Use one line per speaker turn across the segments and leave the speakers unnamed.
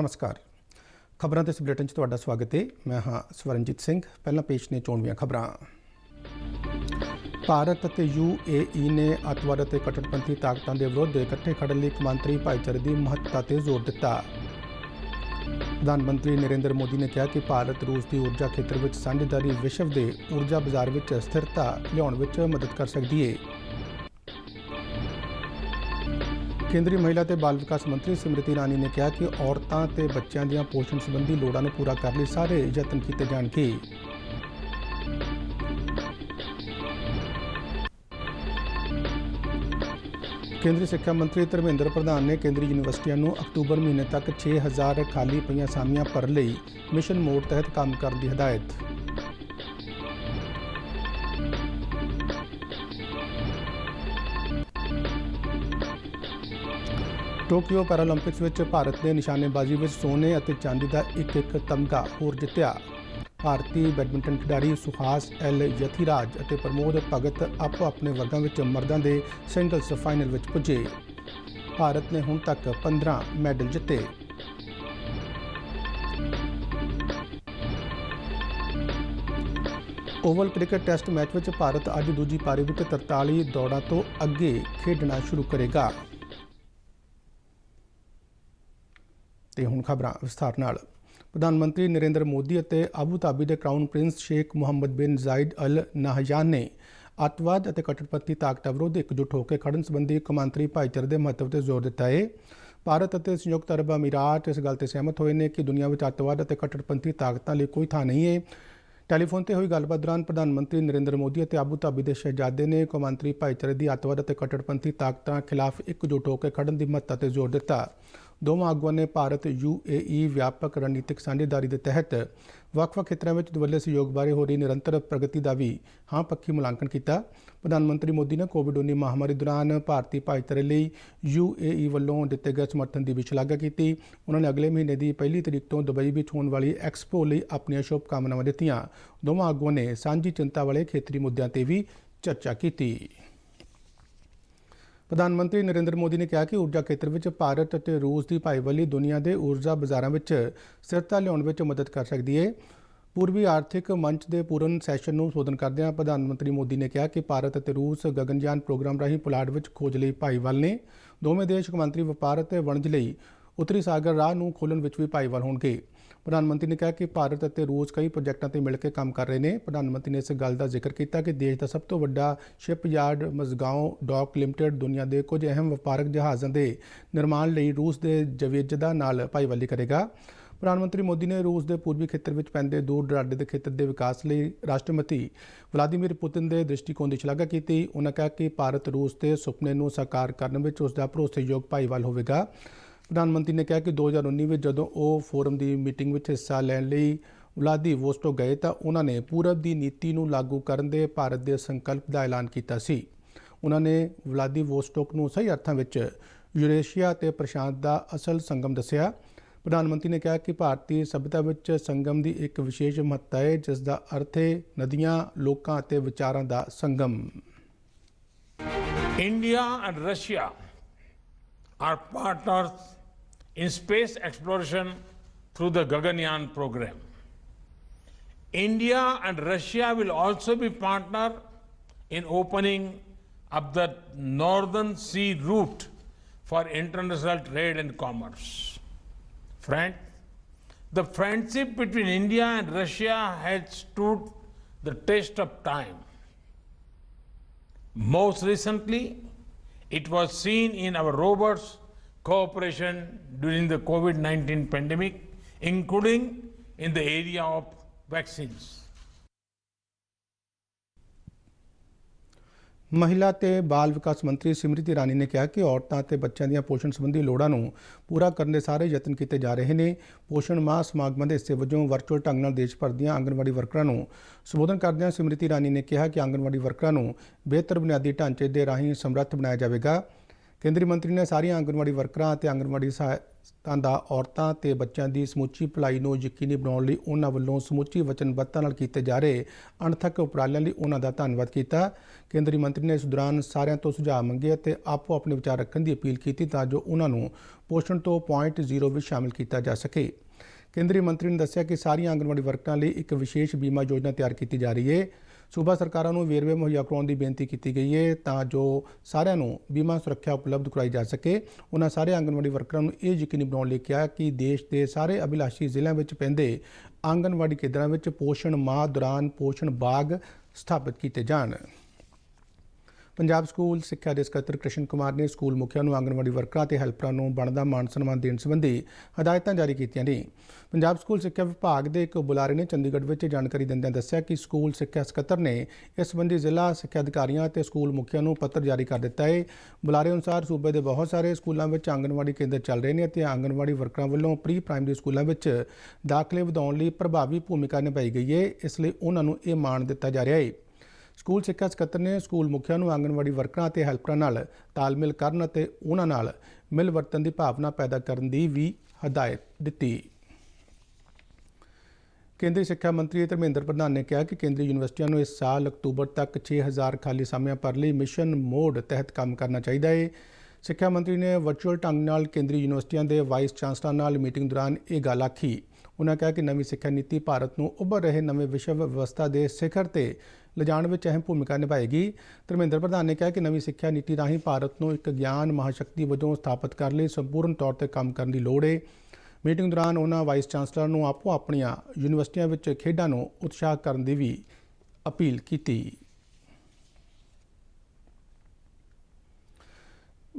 नमस्कार। खबरां ते इस बुलेटिन च तुहाडा स्वागत है। मैं हाँ स्वरणजीत सिंह। पहला पेश ने चोणवीआं खबरां। भारत ਅਤੇ UAE ने अतवाद ਅਤੇ कट्टरपंथी ताकतां ਦੇ विरुद्ध इकट्ठे खड़न ਲਈ कौमांतरी भाईचारे ਦੀ महत्ता ਤੇ ਜ਼ੋਰ ਦਿੱਤਾ। प्रधान मंत्री नरेंद्र मोदी ने कहा कि भारत रूस की ऊर्जा खेत्र में साझेदारी विश्व के ऊर्जा बाजार में स्थिरता लियाउण विच मदद कर सकती है। केंद्रीय महिला ते बाल विकास मंत्री स्मृति ईरानी ने कहा कि औरतां ते बच्चों दी पोषण संबंधी लोड़ां नूं पूरा करने लई सारे यतन किए जाणगे। केंद्रीय शिक्षा मंत्री धर्मेंद्र प्रधान ने केंद्रीय यूनिवर्सिटियों नूं अक्तूबर महीने तक 6000 खाली पईआं असामियां भरन लई मिशन मोड तहत काम करने की हिदायत। टोक्यो पैरालंपिक्स में भारत ने निशानेबाजी में सोने और चांदी का एक तमगा होर जित्या। भारतीय बैडमिंटन खिडारी सुहास एल यथिराज और प्रमोद भगत आपो अपने वर्गों में मर्दों के सिंगल्स फाइनल में पुजे। भारत ने हुण तक 15 मैडल जिते। ओवल क्रिकेट टेस्ट मैच में भारत अज दूजी पारी में 43 दौड़ां तो अगे खेडना शुरू करेगा। ते हुण खबरां विस्तार नाल। प्रधानमंत्री नरेंद्र मोदी और आबू धाबी के क्राउन प्रिंस शेख मुहम्मद बिन जायद अल नाहयान ने अतवाद और कट्टरपंथी ताकतां विरुद्ध एकजुट होकर खड़न संबंधी कौमांतरी भाईचारे के महत्व पर जोर दिता है। भारत और संयुक्त अरब अमीरात इस गल से सहमत हुए हैं कि दुनिया में अतवाद और कट्टरपंथी ताकतां लई कोई थां नहीं है। टैलीफोन पर हुई गलबात दौरान प्रधानमंत्री नरेंद्र मोदी और आबू धाबी के शहजादे ने कौमांतरी भाईचारे की अतवाद और कट्टरपंथी ताकतां खिलाफ एकजुट होकर खड़न की महत्ता पर जोर दिता। दोवां आगुआं ने भारत UAE व्यापक रणनीतिक साझेदारी के तहत ਵੱਖ-ਵੱਖ ਖੇਤਰਾਂ ਵਿੱਚ ਦੁਵੱਲੇ सहयोग बारे हो रही निरंतर प्रगति का भी हाँ पक्षी मुलांकन किया। प्रधानमंत्री मोदी ने कोविड-19 महामारी दौरान भारतीय भाईचारे लिए UAE वालों दिए गए समर्थन की भी शलाघा की। उन्होंने अगले महीने की 1 तरीक तो दुबई में होने वाली एक्सपो लिए अपन शुभकामनावां दित्तियां। दोवां आगुआं ने सांझी चिंता वाले खेतरी मुद्दों पर भी चर्चा की। प्रधानमंत्री नरेंद्र मोदी ने कहा कि ऊर्जा खेत्र में भारत और रूस की भाईवाली दुनिया के ऊर्जा बाजारों में स्थिरता लियाउण में मदद कर सकती है। पूर्वी आर्थिक मंच के पूर्ण सैशन को संबोधन करदਿਆਂ प्रधानमंत्री मोदी ने कहा कि भारत और रूस गगनयान प्रोग्राम राही पुलाड़ में खोज लिए भाईवाल ने। दोवें देश कौमांतरी व्यापार और वणज लिए उत्तरी सागर राह को खोलण में भी भाईवाल होणगे। प्रधानमंत्री ने कहा कि भारत और रूस कई प्रोजैक्टों पर मिलकर काम कर रहे हैं। प्रधानमंत्री ने इस गल का जिक्र किया कि देश का सब तो वड्डा शिपयार्ड मजगांव डॉक लिमिटेड दुनिया के कुछ अहम व्यापारक जहाज़ों के निर्माण लिए रूस के जवेजदा नाल भाईवाली करेगा। प्रधानमंत्री मोदी ने रूस के पूर्वी खेत्र में पैंदे दूर दराडे के खेत्र के विकास लिए राष्ट्रपति व्लादिमीर पुतिन के दृष्टिकोण की शलाघा की। उन्होंने कहा कि भारत रूस के सुपने को साकार करने में उसका भरोसेयोग भाईवाल होगा। प्रधानमंत्री ने कहा कि 2019 में जदों वो फोरम की मीटिंग में हिस्सा लैण लई व्लादिवोस्टोक गए तो उन्होंने पूरब की नीति को लागू करने के भारत के संकल्प का ऐलान किया सी। उन्होंने व्लादिवोस्टोक को सही अर्थों में यूरेशिया और प्रशांत का असल संगम दस्या। प्रधानमंत्री ने कहा कि भारतीय सभ्यता में संगम की एक विशेष महत्ता है जिसका अर्थ है नदियां लोकां ते विचारां दा संगम।
India and Russia are partners in space exploration through the Gaganyaan program. India and Russia will also be partner in opening up the northern sea route for international trade and commerce. Friend, the friendship between India and Russia has stood the test of time. Most recently, it was seen in our robust cooperation during the COVID-19 pandemic, including in the area of vaccines.
महिला ते बाल विकास मंत्री स्मृति ईरानी ने कहा कि औरतों ते बच्चों दी पोषण संबंधी लोड़ां नूं पूरा करने सारे यतन किए जा रहे हैं। पोषण माह समागमां दे हिस्से वजों वर्चुअल ढंग नाल देश भर दीआं आंगनवाड़ी वर्करां नूं संबोधन करदਿਆਂ स्मृति ईरानी ने कहा कि आंगनवाड़ी वर्करां नूं बेहतर बुनियादी ढांचे दे राहीं समर्थ बनाया जाएगा। केंद्रीय मंत्री ने सारिया आंगनवाड़ी वर्करां ते आंगनवाड़ी ਦਾ ਔਰਤਾਂ ਤੇ ਬੱਚਿਆਂ ਦੀ ਸਮੁੱਚੀ ਭਲਾਈ ਨੂੰ ਯਕੀਨੀ ਬਣਾਉਣ ਲਈ ਉਹਨਾਂ ਵੱਲੋਂ ਸਮੁੱਚੀ ਵਚਨਬੱਧਤਾ ਨਾਲ ਕੀਤੇ ਜਾ ਰਹੇ ਅਣਥੱਕ ਉਪਰਾਲਿਆਂ ਲਈ ਉਹਨਾਂ ਦਾ ਧੰਨਵਾਦ ਕੀਤਾ। ਕੇਂਦਰੀ ਮੰਤਰੀ ਨੇ ਇਸ ਦੌਰਾਨ ਸਾਰਿਆਂ ਤੋਂ ਸੁਝਾਅ ਮੰਗੇ ਅਤੇ ਆਪੋ ਆਪਣੇ ਵਿਚਾਰ ਰੱਖਣ ਦੀ ਅਪੀਲ ਕੀਤੀ ਤਾਂ ਜੋ ਉਹਨਾਂ ਨੂੰ ਪੋਸ਼ਣ ਤੋਂ ਪੁਆਇੰਟ 0 ਵਿੱਚ ਸ਼ਾਮਿਲ ਕੀਤਾ ਜਾ ਸਕੇ। ਕੇਂਦਰੀ ਮੰਤਰੀ ਨੇ ਦੱਸਿਆ ਕਿ ਸਾਰੀਆਂ ਆਂਗਣਵਾੜੀ ਵਰਕਰਾਂ ਲਈ ਇੱਕ ਵਿਸ਼ੇਸ਼ ਬੀਮਾ ਯੋਜਨਾ ਤਿਆਰ ਕੀਤੀ ਜਾ ਰਹੀ ਹੈ। ਸੂਬਾ ਸਰਕਾਰਾਂ ਨੂੰ ਵੇਰਵੇ ਮੁਹੱਈਆ ਕਰਵਾਉਣ ਦੀ ਬੇਨਤੀ ਕੀਤੀ ਗਈ ਹੈ ਤਾਂ ਜੋ ਸਾਰਿਆਂ ਨੂੰ ਬੀਮਾ ਸੁਰੱਖਿਆ ਉਪਲਬਧ ਕਰਵਾਈ ਜਾ ਸਕੇ। ਉਹਨਾਂ ਸਾਰੇ ਆਂਗਣਵਾੜੀ ਵਰਕਰਾਂ ਨੂੰ ਇਹ ਯਕੀਨੀ ਬਣਾਉਣ ਲਈ ਕਿਹਾ ਕਿ ਦੇਸ਼ ਦੇ ਸਾਰੇ ਅਭਿਲਾਸ਼ੀ ਜ਼ਿਲ੍ਹਿਆਂ ਵਿੱਚ ਪੈਂਦੇ ਆਂਗਣਵਾੜੀ ਕੇਂਦਰਾਂ ਵਿੱਚ ਪੋਸ਼ਣ ਮਾਹ ਦੌਰਾਨ ਪੋਸ਼ਣ ਬਾਗ ਸਥਾਪਿਤ ਕੀਤੇ ਜਾਣ। ਪੰਜਾਬ ਸਕੂਲ ਸਿੱਖਿਆ ਦੇ ਸਕੱਤਰ ਕ੍ਰਿਸ਼ਨ ਕੁਮਾਰ ਨੇ ਸਕੂਲ ਮੁਖੀਆਂ ਨੂੰ ਆਂਗਣਵਾੜੀ ਵਰਕਰਾਂ ਤੇ ਹੈਲਪਰਾਂ ਨੂੰ ਬਣਦਾ ਮਾਣ ਸਨਮਾਨ ਦੇਣ ਸੰਬੰਧੀ ਹਦਾਇਤਾਂ ਜਾਰੀ ਕੀਤੀਆਂ ਨੇ। ਪੰਜਾਬ ਸਕੂਲ ਸਿੱਖਿਆ ਵਿਭਾਗ ਦੇ ਇੱਕ ਬੁਲਾਰੇ ਨੇ ਚੰਡੀਗੜ੍ਹ ਵਿੱਚ ਜਾਣਕਾਰੀ ਦਿੰਦਿਆਂ ਦੱਸਿਆ ਕਿ ਸਕੂਲ ਸਿੱਖਿਆ ਸਕੱਤਰ ਨੇ ਇਸ ਸੰਬੰਧੀ ਜ਼ਿਲ੍ਹਾ ਸਿੱਖਿਆ ਅਧਿਕਾਰੀਆਂ ਅਤੇ ਸਕੂਲ ਮੁਖੀਆਂ ਨੂੰ ਪੱਤਰ ਜਾਰੀ ਕਰ ਦਿੱਤਾ ਹੈ। ਬੁਲਾਰੇ ਅਨੁਸਾਰ ਸੂਬੇ ਦੇ ਬਹੁਤ ਸਾਰੇ ਸਕੂਲਾਂ ਵਿੱਚ ਆਂਗਣਵਾੜੀ ਕੇਂਦਰ ਚੱਲ ਰਹੇ ਨੇ ਅਤੇ ਆਂਗਣਵਾੜੀ ਵਰਕਰਾਂ ਵੱਲੋਂ ਪ੍ਰੀ ਪ੍ਰਾਇਮਰੀ ਸਕੂਲਾਂ ਵਿੱਚ ਦਾਖਲੇ ਵਧਾਉਣ ਲਈ ਪ੍ਰਭਾਵੀ ਭੂਮਿਕਾ ਨਿਭਾਈ ਗਈ ਹੈ, ਇਸ ਲਈ ਉਹਨਾਂ ਨੂੰ ਇਹ ਮਾਣ ਦਿੱਤਾ ਜਾ ਰਿਹਾ ਹੈ। ਸਕੂਲ ਸਿੱਖਿਆ ਸਕੱਤਰ ਨੇ ਸਕੂਲ ਮੁਖੀਆਂ ਨੂੰ ਆਂਗਣਵਾੜੀ ਵਰਕਰਾਂ ਅਤੇ ਹੈਲਪਰਾਂ ਨਾਲ ਤਾਲਮੇਲ ਕਰਨ ਅਤੇ ਉਹਨਾਂ ਨਾਲ ਮਿਲ ਵਰਤਣ ਦੀ ਭਾਵਨਾ ਪੈਦਾ ਕਰਨ ਦੀ ਵੀ ਹਦਾਇਤ ਦਿੱਤੀ। ਕੇਂਦਰੀ ਸਿੱਖਿਆ ਮੰਤਰੀ ਧਰਮੇਂਦਰ ਪ੍ਰਧਾਨ ਨੇ ਕਿਹਾ ਕਿ ਕੇਂਦਰੀ ਯੂਨੀਵਰਸਿਟੀਆਂ ਨੂੰ ਇਸ ਸਾਲ ਅਕਤੂਬਰ ਤੱਕ 6000 ਖਾਲੀ ਅਸਾਮੀਆਂ ਭਰਨ ਲਈ ਮਿਸ਼ਨ ਮੋਡ ਤਹਿਤ ਕੰਮ ਕਰਨਾ ਚਾਹੀਦਾ ਹੈ। ਸਿੱਖਿਆ ਮੰਤਰੀ ਨੇ ਵਰਚੁਅਲ ਢੰਗ ਨਾਲ ਕੇਂਦਰੀ ਯੂਨੀਵਰਸਿਟੀਆਂ ਦੇ ਵਾਈਸ ਚਾਂਸਲਰਾਂ ਨਾਲ ਮੀਟਿੰਗ ਦੌਰਾਨ ਇਹ ਗੱਲ ਆਖੀ। ਉਹਨਾਂ ਕਿਹਾ ਕਿ ਨਵੀਂ ਸਿੱਖਿਆ ਨੀਤੀ ਭਾਰਤ ਨੂੰ ਉੱਭਰ ਰਹੇ ਨਵੇਂ ਵਿਸ਼ਵ ਵਿਵਸਥਾ ਦੇ ਸਿਖਰ ਤੇ ਲਿਜਾਣ ਵਿੱਚ ਅਹਿਮ ਭੂਮਿਕਾ ਨਿਭਾਏਗੀ। ਧਰਮੇਂਦਰ ਪ੍ਰਧਾਨ ਨੇ ਕਿਹਾ ਕਿ ਨਵੀਂ ਸਿੱਖਿਆ ਨੀਤੀ ਰਾਹੀਂ ਭਾਰਤ ਨੂੰ ਇੱਕ ਗਿਆਨ ਮਹਾਸ਼ਕਤੀ ਵਜੋਂ ਸਥਾਪਿਤ ਕਰਨ ਲਈ ਸੰਪੂਰਨ ਤੌਰ ਤੇ ਕੰਮ ਕਰਨ ਦੀ ਲੋੜ ਹੈ। ਮੀਟਿੰਗ ਦੌਰਾਨ ਉਹਨਾਂ ਵਾਈਸ ਚਾਂਸਲਰ ਨੂੰ ਆਪੋ ਆਪਣੀਆਂ ਯੂਨੀਵਰਸਿਟੀਆਂ ਵਿੱਚ ਖੇਡਾਂ ਨੂੰ ਉਤਸ਼ਾਹ ਕਰਨ ਦੀ ਵੀ ਅਪੀਲ ਕੀਤੀ।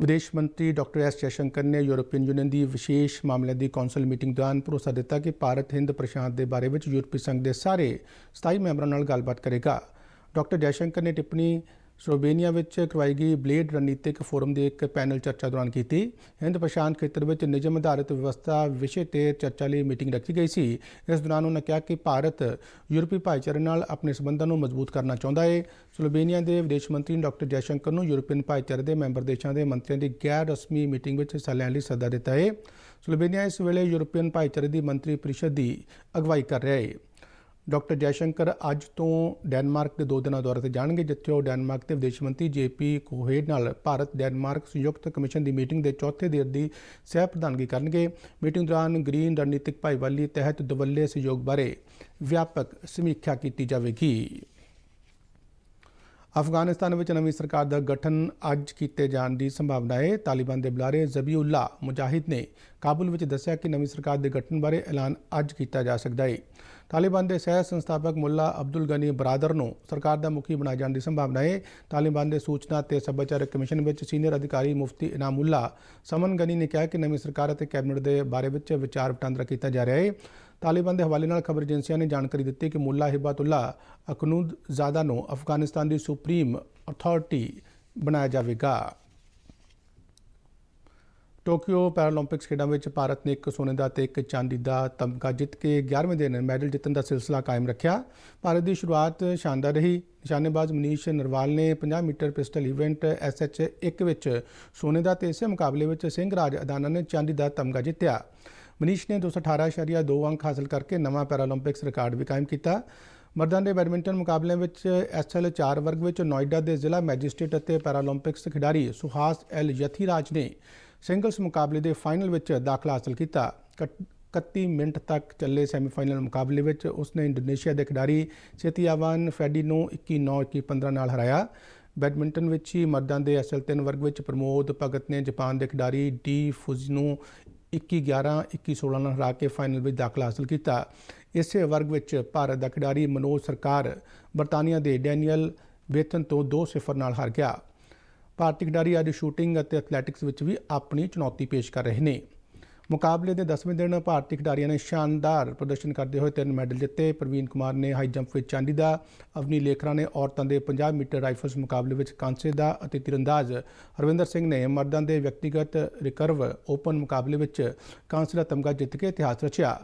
ਵਿਦੇਸ਼ ਮੰਤਰੀ ਡਾਕਟਰ ਐਸ ਜੈਸ਼ੰਕਰ ਨੇ ਯੂਰਪੀਅਨ ਯੂਨੀਅਨ ਦੀ ਵਿਸ਼ੇਸ਼ ਮਾਮਲਿਆਂ ਦੀ ਕੌਂਸਲ ਮੀਟਿੰਗ ਦੌਰਾਨ ਭਰੋਸਾ ਦਿੱਤਾ ਕਿ ਭਾਰਤ ਹਿੰਦ ਪ੍ਰਸ਼ਾਂਤ ਦੇ ਬਾਰੇ ਵਿੱਚ ਯੂਰਪੀ ਸੰਘ ਦੇ ਸਾਰੇ ਸਥਾਈ ਮੈਂਬਰਾਂ ਨਾਲ ਗੱਲਬਾਤ ਕਰੇਗਾ। ਡਾਕਟਰ ਜੈਸ਼ੰਕਰ ਨੇ ਟਿੱਪਣੀ ਸਲੋਵੇਨੀਆ ਵਿੱਚ ਕਰਵਾਈ ਗਈ ਬਲੇਡ ਰਣਨੀਤਿਕ ਫੋਰਮ ਦੇ ਇੱਕ ਪੈਨਲ ਚਰਚਾ ਦੌਰਾਨ ਕੀਤੀ। ਹਿੰਦ ਪ੍ਰਸ਼ਾਂਤ ਖੇਤਰ ਵਿੱਚ ਨਿਯਮ ਆਧਾਰਿਤ ਵਿਵਸਥਾ ਵਿਸ਼ੇ ਤੇ ਚਰਚਾ ਲਈ ਮੀਟਿੰਗ ਰੱਖੀ ਗਈ ਸੀ। ਇਸ ਦੌਰਾਨ ਉਹਨਾਂ ਕਿਹਾ ਕਿ ਭਾਰਤ ਯੂਰਪੀ ਭਾਈਚਾਰੇ ਨਾਲ ਆਪਣੇ ਸੰਬੰਧਾਂ ਨੂੰ ਮਜ਼ਬੂਤ ਕਰਨਾ ਚਾਹੁੰਦਾ ਹੈ। ਸਲੋਵੇਨੀਆ ਦੇ ਵਿਦੇਸ਼ ਮੰਤਰੀ ਡਾਕਟਰ ਜੈਸ਼ੰਕਰ ਨੂੰ ਯੂਰਪੀਅਨ ਭਾਈਚਾਰੇ ਦੇ ਮੈਂਬਰ ਦੇਸ਼ਾਂ ਦੇ ਮੰਤਰੀਆਂ ਦੀ ਗੈਰ ਰਸਮੀ ਮੀਟਿੰਗ ਵਿੱਚ ਹਿੱਸਾ ਲੈਣ ਲਈ ਸੱਦਾ ਦਿੱਤਾ ਹੈ। ਸਲੋਵੇਨੀਆ ਇਸ ਵੇਲੇ ਯੂਰਪੀਅਨ ਭਾਈਚਾਰੇ ਦੀ ਮੰਤਰੀ ਪਰਿਸ਼ਦ ਦੀ ਅਗਵਾਈ ਕਰ ਰਿਹਾ ਹੈ। ਡਾਕਟਰ ਜੈਸ਼ੰਕਰ ਅੱਜ ਤੋਂ ਡੈਨਮਾਰਕ ਦੇ 2 ਦਿਨਾਂ ਦੌਰੇ ਤੇ ਜਾਣਗੇ, ਜਿੱਥੇ ਉਹ ਡੈਨਮਾਰਕ ਦੇ ਵਿਦੇਸ਼ ਮੰਤਰੀ JP ਕੋਹੇਡ ਨਾਲ ਭਾਰਤ ਡੈਨਮਾਰਕ ਸੰਯੁਕਤ ਕਮਿਸ਼ਨ ਦੀ ਮੀਟਿੰਗ ਦੇ ਚੌਥੇ ਦਿਨ ਦੀ ਸਹਿ ਪ੍ਰਧਾਨਗੀ ਕਰਨਗੇ। ਮੀਟਿੰਗ ਦੌਰਾਨ ਗ੍ਰੀਨ ਰਣਨੀਤਿਕ ਭਾਈਵਾਲੀ ਤਹਿਤ ਦੁਵੱਲੇ ਸਹਿਯੋਗ ਬਾਰੇ ਵਿਆਪਕ ਸਮੀਖਿਆ ਕੀਤੀ ਜਾਵੇਗੀ। ਅਫਗਾਨਿਸਤਾਨ ਵਿੱਚ ਨਵੀਂ ਸਰਕਾਰ ਦਾ ਗਠਨ ਅੱਜ ਕੀਤੇ ਜਾਣ ਦੀ ਸੰਭਾਵਨਾ ਹੈ। ਤਾਲਿਬਾਨ ਦੇ ਬੁਲਾਰੇ ਜ਼ਬੀਉੱਲਾ ਮੁਜਾਹਿਦ ਨੇ ਕਾਬੁਲ ਵਿੱਚ ਦੱਸਿਆ ਕਿ ਨਵੀਂ ਸਰਕਾਰ ਦੇ ਗਠਨ ਬਾਰੇ ਐਲਾਨ ਅੱਜ ਕੀਤਾ ਜਾ ਸਕਦਾ ਹੈ। ਤਾਲਿਬਾਨ ਦੇ ਸਹਿ ਸੰਸਥਾਪਕ ਮੁੱਲਾ ਅਬਦੁਲ ਗਨੀ ਬਰਾਦਰ ਨੂੰ ਸਰਕਾਰ ਦਾ ਮੁਖੀ ਬਣਾਏ ਜਾਣ ਦੀ ਸੰਭਾਵਨਾ ਹੈ। ਤਾਲਿਬਾਨ ਦੇ ਸੂਚਨਾ ਅਤੇ ਸੱਭਿਆਚਾਰਕ ਕਮਿਸ਼ਨ ਵਿੱਚ ਸੀਨੀਅਰ ਅਧਿਕਾਰੀ ਮੁਫਤੀ ਇਨਾਮੁੱਲਾ ਸਮਨ ਗਨੀ ਨੇ ਕਿਹਾ ਕਿ ਨਵੀਂ ਸਰਕਾਰ ਅਤੇ ਕੈਬਨਿਟ ਦੇ ਬਾਰੇ ਵਿੱਚ ਵਿਚਾਰ ਵਟਾਂਦਰਾ ਕੀਤਾ ਜਾ ਰਿਹਾ ਹੈ। ਤਾਲਿਬਾਨ ਦੇ ਹਵਾਲੇ ਨਾਲ ਖਬਰ ਏਜੰਸੀਆਂ ਨੇ ਜਾਣਕਾਰੀ ਦਿੱਤੀ ਕਿ ਮੁੱਲਾ ਹਿਬਾਤੁੱਲਾ ਅਖਨੂਦਜ਼ਾਦਾ ਨੂੰ ਅਫਗਾਨਿਸਤਾਨ ਦੀ ਸੁਪਰੀਮ ਅਥਾਰਟੀ ਬਣਾਇਆ ਜਾਵੇਗਾ। ਟੋਕੀਓ ਪੈਰਾਲੰਪਿਕਸ ਖੇਡਾਂ ਵਿੱਚ ਭਾਰਤ ਨੇ 1 ਸੋਨੇ ਦਾ ਤੇ 1 ਚਾਂਦੀ ਦਾ ਤਮਗਾ ਜਿੱਤ ਕੇ 11ਵੇਂ ਦਿਨ ਮੈਡਲ ਜਿੱਤਣ ਦਾ ਸਿਲਸਿਲਾ ਕਾਇਮ ਰੱਖਿਆ। ਭਾਰਤ ਦੀ ਸ਼ੁਰੂਆਤ ਸ਼ਾਨਦਾਰ ਰਹੀ। ਨਿਸ਼ਾਨੇਬਾਜ਼ ਮਨੀਸ਼ ਨਰਵਾਲ ਨੇ 50 ਮੀਟਰ ਪਿਸਟਲ ਇਵੈਂਟ SH1 ਵਿੱਚ ਸੋਨੇ ਦਾ ਤੇ ਇਸੇ ਮੁਕਾਬਲੇ ਵਿੱਚ ਸਿੰਘ ਰਾਜ ਅਦਾਨਾ ਨੇ ਚਾਂਦੀ ਦਾ ਤਮਗਾ ਜਿੱਤਿਆ। ਮਨੀਸ਼ ਨੇ 218.2 ਅੰਕ ਹਾਸਲ ਕਰਕੇ ਨਵਾਂ ਪੈਰਾਲੰਪਿਕਸ ਰਿਕਾਰਡ ਵੀ ਕਾਇਮ ਕੀਤਾ। ਮਰਦਾਂ ਦੇ ਬੈਡਮਿੰਟਨ ਮੁਕਾਬਲਿਆਂ ਵਿੱਚ SL4 ਵਰਗ ਵਿੱਚ ਨੋਇਡਾ ਦੇ ਜ਼ਿਲ੍ਹਾ ਮੈਜਿਸਟ੍ਰੇਟ ਅਤੇ ਪੈਰਾਲੰਪਿਕਸ ਖਿਡਾਰੀ ਸੁਹਾਸ ਐਲ ਯਥੀਰਾਜ ਨੇ ਸਿੰਗਲਸ ਮੁਕਾਬਲੇ ਦੇ ਫਾਈਨਲ ਵਿੱਚ ਦਾਖਲਾ ਹਾਸਲ ਕੀਤਾ। 31 ਮਿੰਟ ਤੱਕ ਚੱਲੇ ਸੈਮੀਫਾਈਨਲ ਮੁਕਾਬਲੇ ਵਿੱਚ ਉਸਨੇ ਇੰਡੋਨੇਸ਼ੀਆ ਦੇ ਖਿਡਾਰੀ ਸੇਤੀਆਵਾਨ ਫੈਡੀ ਨੂੰ 21-9 21-15 ਨਾਲ ਹਰਾਇਆ। ਬੈਡਮਿੰਟਨ ਵਿੱਚ ਹੀ ਮਰਦਾਂ ਦੇ SL3 ਵਰਗ ਵਿੱਚ ਪ੍ਰਮੋਦ ਭਗਤ ਨੇ ਜਾਪਾਨ ਦੇ ਖਿਡਾਰੀ ਡੀ ਫੁਜੀ ਨੂੰ 21-11 21-16 ਨਾਲ ਹਰਾ ਕੇ ਫਾਈਨਲ ਵਿੱਚ ਦਾਖਲਾ ਹਾਸਲ ਕੀਤਾ। ਇਸੇ ਵਰਗ ਵਿੱਚ ਭਾਰਤ ਦਾ ਖਿਡਾਰੀ ਮਨੋਜ ਸਰਕਾਰ ਬਰਤਾਨੀਆ ਦੇ ਡੈਨੀਅਲ ਬੇਥਨ ਤੋਂ 2-0 ਨਾਲ ਹਾਰ ਗਿਆ। ਭਾਰਤੀ ਖਿਡਾਰੀ ਅੱਜ ਸ਼ੂਟਿੰਗ ਅਤੇ ਐਥਲੈਟਿਕਸ ਵਿੱਚ ਵੀ ਆਪਣੀ ਚੁਣੌਤੀ ਪੇਸ਼ ਕਰ ਰਹੇ ਨੇ। ਮੁਕਾਬਲੇ ਦੇ 10ਵੇਂ ਦਿਨ ਭਾਰਤੀ ਖਿਡਾਰੀਆਂ ਨੇ ਸ਼ਾਨਦਾਰ ਪ੍ਰਦਰਸ਼ਨ ਕਰਦੇ ਹੋਏ 3 ਮੈਡਲ ਜਿੱਤੇ। ਪ੍ਰਵੀਨ ਕੁਮਾਰ ਨੇ ਹਾਈ ਜੰਪ ਵਿੱਚ ਚਾਂਦੀ ਦਾ, ਅਵਨੀ ਲੇਖਰਾ ਨੇ ਔਰਤਾਂ ਦੇ 50 ਮੀਟਰ ਰਾਈਫਲਸ ਮੁਕਾਬਲੇ ਵਿੱਚ ਕਾਂਸੇ ਦਾ ਅਤੇ ਤੀਰਅੰਦਾਜ਼ ਹਰਵਿੰਦਰ ਸਿੰਘ ਨੇ ਮਰਦਾਂ ਦੇ ਵਿਅਕਤੀਗਤ ਰਿਕਰਵ ਓਪਨ ਮੁਕਾਬਲੇ ਵਿੱਚ ਕਾਂਸੇ ਦਾ ਤਮਗਾ ਜਿੱਤ ਕੇ ਇਤਿਹਾਸ ਰਚਿਆ।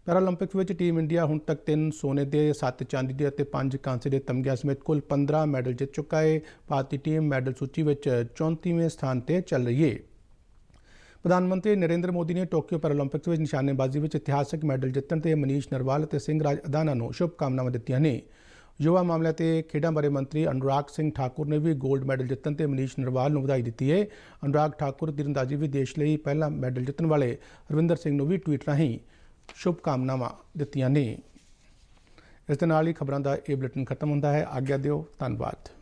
ਪੈਰਾਲੰਪਿਕਸ ਵਿੱਚ ਟੀਮ ਇੰਡੀਆ ਹੁਣ ਤੱਕ 3 ਸੋਨੇ ਦੇ, 7 ਚਾਂਦੀ ਦੇ ਅਤੇ 5 ਕਾਂਸੇ ਦੇ ਤਮਗਿਆਂ ਸਮੇਤ ਕੁੱਲ 15 ਮੈਡਲ ਜਿੱਤ ਚੁੱਕਾ ਹੈ। ਭਾਰਤੀ ਟੀਮ ਮੈਡਲ ਸੂਚੀ ਵਿੱਚ 34ਵੇਂ ਸਥਾਨ ਤੇ ਚੱਲ ਰਹੀ ਹੈ। ਪ੍ਰਧਾਨ ਮੰਤਰੀ ਨਰਿੰਦਰ ਮੋਦੀ ਨੇ ਟੋਕੀਓ ਪੈਰਾਲੰਪਿਕਸ ਵਿੱਚ ਨਿਸ਼ਾਨੇਬਾਜ਼ੀ ਵਿੱਚ ਇਤਿਹਾਸਕ ਮੈਡਲ ਜਿੱਤਣ ਤੇ ਮਨੀਸ਼ ਨਰਵਾਲ ਅਤੇ ਸਿੰਘ ਰਾਜ ਅਦਾਨਾ ਨੂੰ ਸ਼ੁਭਕਾਮਨਾਵਾਂ ਦਿੱਤੀਆਂ ਨੇ। ਯੁਵਾ ਮਾਮਲਿਆਂ ਤੇ ਖੇਡਾਂ ਬਾਰੇ ਮੰਤਰੀ ਅਨੁਰਾਗ ਸਿੰਘ ਠਾਕੁਰ ਨੇ ਵੀ 골ਡ ਮੈਡਲ ਜਿੱਤਣ ਤੇ ਮਨੀਸ਼ ਨਰਵਾਲ ਨੂੰ ਵਧਾਈ ਦਿੱਤੀ ਹੈ। ਅਨੁਰਾਗ ਠਾਕੁਰ ਤੀਰੰਦਾਜ਼ੀ ਵਿੱਚ ਦੇਸ਼ ਲਈ ਪਹਿਲਾ ਮੈਡਲ ਜਿੱਤਣ ਵਾਲੇ ਰਵਿੰਦਰ ਸਿੰਘ ਨੂੰ ਵੀ ਟਵੀਟ ਰਾਹੀਂ ਸ਼ੁਭਕਾਮਨਾਵਾਂ ਦਿੱਤੀਆਂ ਨੇ। ਇਸ ਦੇ ਨਾਲ ਹੀ ਖਬਰਾਂ ਦਾ ਇਹ ਬੁਲੇਟਿਨ ਖਤਮ ਹੁੰਦਾ ਹੈ। ਆਗਿਆ ਦਿਓ। ਧੰਨਵਾਦ।